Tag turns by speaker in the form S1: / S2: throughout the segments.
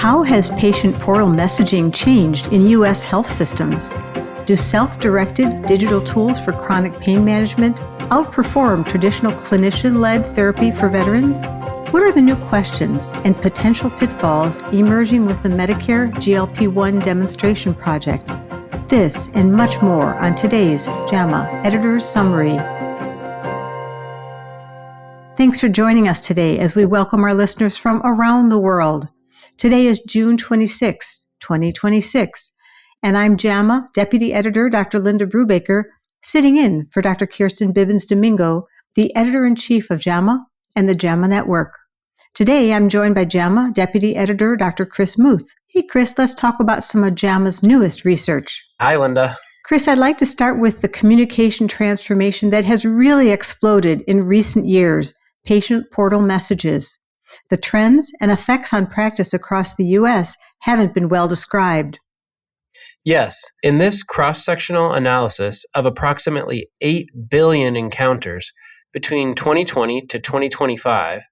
S1: How has patient portal messaging changed in U.S. health systems? Do self-directed digital tools for chronic pain management outperform traditional clinician-led therapy for veterans? What are the new questions and potential pitfalls emerging with the Medicare GLP-1 demonstration project? This and much more on today's JAMA Editor's Summary. Thanks for joining us today as we welcome our listeners from around the world. Today is June 26, 2026, and I'm JAMA Deputy Editor Dr. Linda Brubaker, sitting in for Dr. Kirsten Bibbins-Domingo, the Editor-in-Chief of JAMA and the JAMA Network. Today, I'm joined by JAMA Deputy Editor Dr. Chris Muth. Hey, Chris, let's talk about some of JAMA's newest research.
S2: Hi, Linda.
S1: Chris, I'd like to start with the communication transformation that has really exploded in recent years, patient portal messages. The trends and effects on practice across the U.S. haven't been well described.
S2: Yes, in this cross-sectional analysis of approximately 8 billion encounters between 2020 to 2025,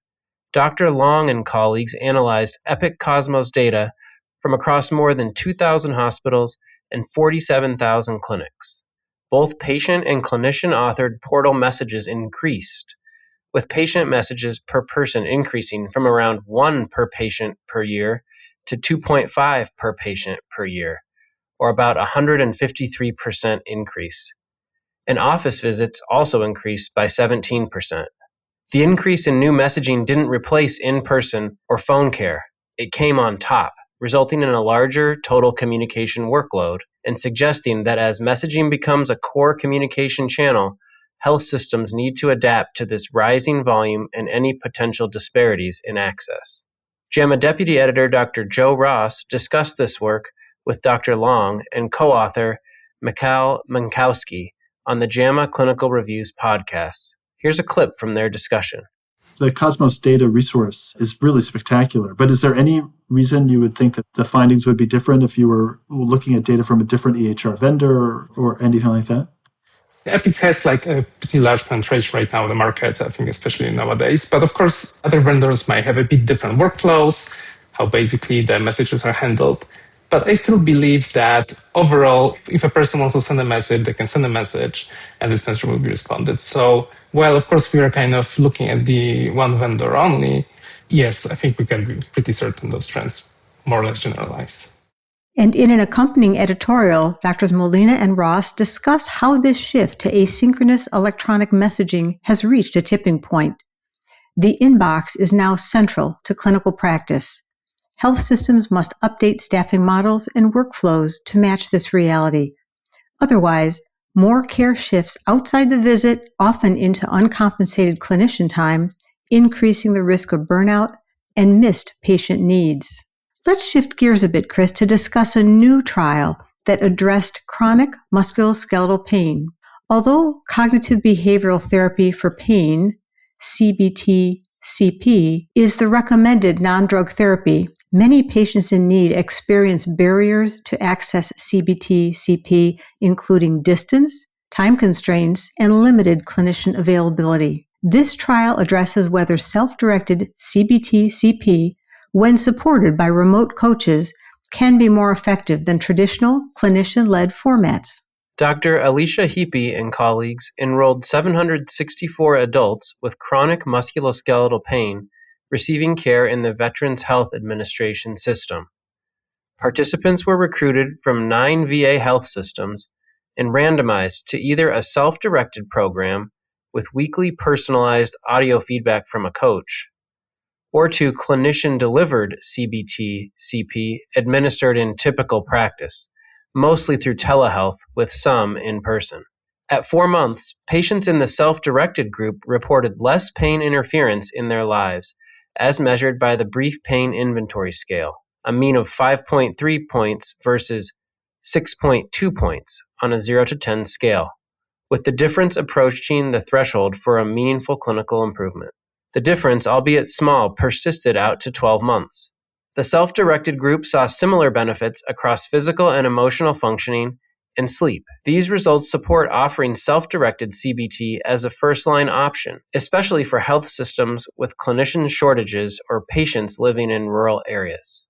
S2: Dr. Long and colleagues analyzed Epic Cosmos data from across more than 2,000 hospitals and 47,000 clinics. Both patient and clinician-authored portal messages increased, with patient messages per person increasing from around 1 per patient per year to 2.5 per patient per year, or about 153% increase. And office visits also increased by 17%. The increase in new messaging didn't replace in-person or phone care. It came on top, resulting in a larger total communication workload and suggesting that as messaging becomes a core communication channel, health systems need to adapt to this rising volume and any potential disparities in access. JAMA Deputy Editor Dr. Joe Ross discussed this work with Dr. Long and co-author Mikhail Mankowski on the JAMA Clinical Reviews podcast. Here's a clip from their discussion.
S3: The Cosmos data resource is really spectacular, but is there any reason you would think that the findings would be different if you were looking at data from a different EHR vendor or anything like that?
S4: Epic has a pretty large penetration right now in the market, I think, especially nowadays. But of course, other vendors might have a bit different workflows, how basically the messages are handled. But I still believe that overall, if a person wants to send a message, they can send a message and this message will be responded. So while, of course, we are kind of looking at the one vendor only, yes, I think we can be pretty certain those trends more or less generalize.
S1: And in an accompanying editorial, Drs. Molina and Ross discuss how this shift to asynchronous electronic messaging has reached a tipping point. The inbox is now central to clinical practice. Health systems must update staffing models and workflows to match this reality. Otherwise, more care shifts outside the visit, often into uncompensated clinician time, increasing the risk of burnout and missed patient needs. Let's shift gears a bit, Chris, to discuss a new trial that addressed chronic musculoskeletal pain. Although cognitive behavioral therapy for pain, CBT-CP, is the recommended non-drug therapy, many patients in need experience barriers to access CBT-CP, including distance, time constraints, and limited clinician availability. This trial addresses whether self-directed CBT-CP, when supported by remote coaches, can be more effective than traditional clinician-led formats.
S2: Dr. Alicia Heapy and colleagues enrolled 764 adults with chronic musculoskeletal pain receiving care in the Veterans Health Administration system. Participants were recruited from 9 VA health systems and randomized to either a self-directed program with weekly personalized audio feedback from a coach, or to Clinician-Delivered CBT-CP administered in typical practice, mostly through telehealth with some in person. At 4 months, patients in the self-directed group reported less pain interference in their lives, as measured by the Brief Pain Inventory Scale, a mean of 5.3 points versus 6.2 points on a 0 to 10 scale, with the difference approaching the threshold for a meaningful clinical improvement. The difference, albeit small, persisted out to 12 months. The self-directed group saw similar benefits across physical and emotional functioning and sleep. These results support offering self-directed CBT as a first-line option, especially for health systems with clinician shortages or patients living in rural areas.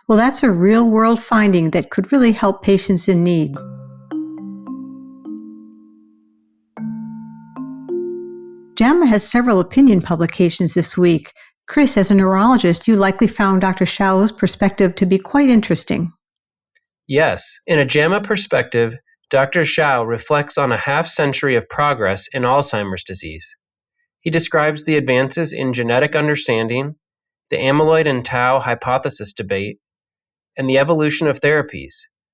S1: Well, that's a real-world finding that could really help patients in need. JAMA has several opinion publications this week. Chris, as a neurologist, you likely found Dr. Xiao's perspective to be quite interesting.
S2: Yes, in a JAMA perspective, Dr. Xiao reflects on a half-century of progress in Alzheimer's disease. He describes the advances in genetic understanding, the amyloid and tau hypothesis debate, and the evolution of therapies,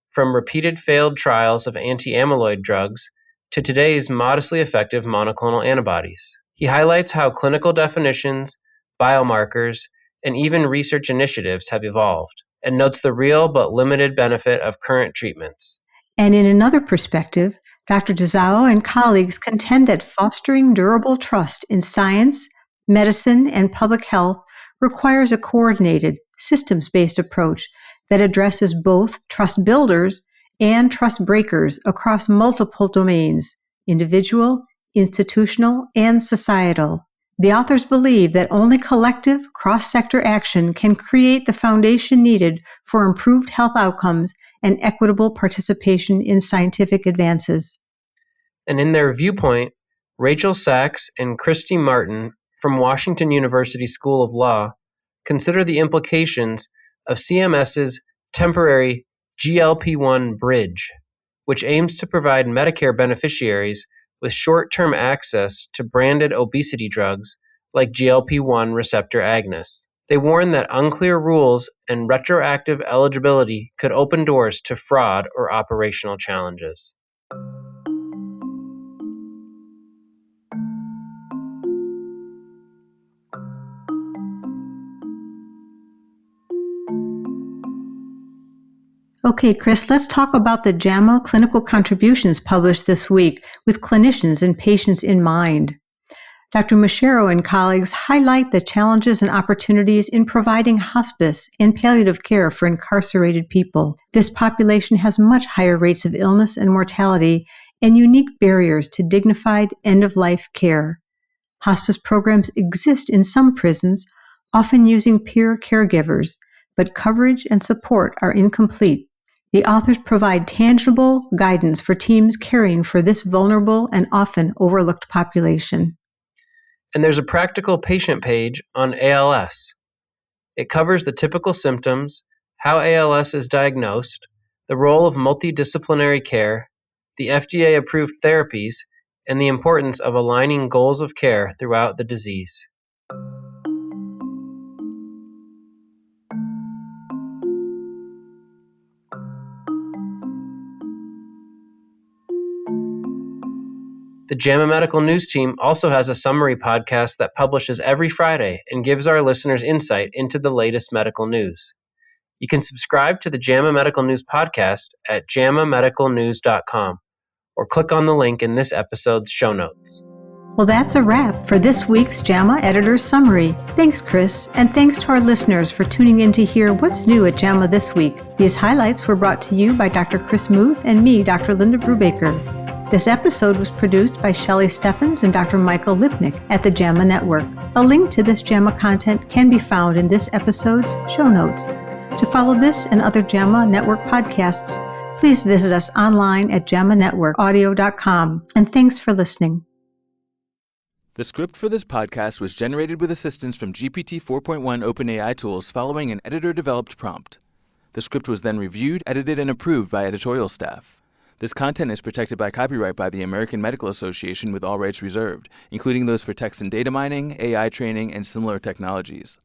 S2: from repeated failed trials of anti-amyloid drugs to today's modestly effective monoclonal antibodies. He highlights how clinical definitions, biomarkers, and even research initiatives have evolved, and notes the real but limited benefit of current treatments.
S1: And in another perspective, Dr. Zhao and colleagues contend that fostering durable trust in science, medicine, and public health requires a coordinated, systems-based approach that addresses both trust builders and trust breakers across multiple domains, individual, institutional, and societal. The authors believe that only collective, cross-sector action can create the foundation needed for improved health outcomes and equitable participation in scientific advances.
S2: And in their Viewpoint, Rachel Sachs and Christy Martin from Washington University School of Law consider the implications of CMS's temporary GLP-1 bridge, which aims to provide Medicare beneficiaries with short-term access to branded obesity drugs like GLP-1 receptor agonists. They warn that unclear rules and retroactive eligibility could open doors to fraud or operational challenges.
S1: Okay, Chris, let's talk about the JAMA clinical contributions published this week with clinicians and patients in mind. Dr. Machero and colleagues highlight the challenges and opportunities in providing hospice and palliative care for incarcerated people. This population has much higher rates of illness and mortality and unique barriers to dignified end-of-life care. Hospice programs exist in some prisons, often using peer caregivers, but coverage and support are incomplete. The authors provide tangible guidance for teams caring for this vulnerable and often overlooked population.
S2: And there's a practical patient page on ALS. It covers the typical symptoms, how ALS is diagnosed, the role of multidisciplinary care, the FDA-approved therapies, and the importance of aligning goals of care throughout the disease. The JAMA Medical News team also has a summary podcast that publishes every Friday and gives our listeners insight into the latest medical news. You can subscribe to the JAMA Medical News podcast at jamamedicalnews.com or click on the link in this episode's show notes.
S1: Well, that's a wrap for this week's JAMA Editor's Summary. Thanks, Chris, and thanks to our listeners for tuning in to hear what's new at JAMA this week. These highlights were brought to you by Dr. Chris Muth and me, Dr. Linda Brubaker. This episode was produced by Shelley Steffens and Dr. Michael Lipnick at the JAMA Network. A link to this JAMA content can be found in this episode's show notes. To follow this and other JAMA Network podcasts, please visit us online at jamanetworkaudio.com. And thanks for listening.
S5: The script for this podcast was generated with assistance from GPT 4.1 OpenAI tools following an editor-developed prompt. The script was then reviewed, edited, and approved by editorial staff. This content is protected by copyright by the American Medical Association with all rights reserved, including those for text and data mining, AI training, and similar technologies.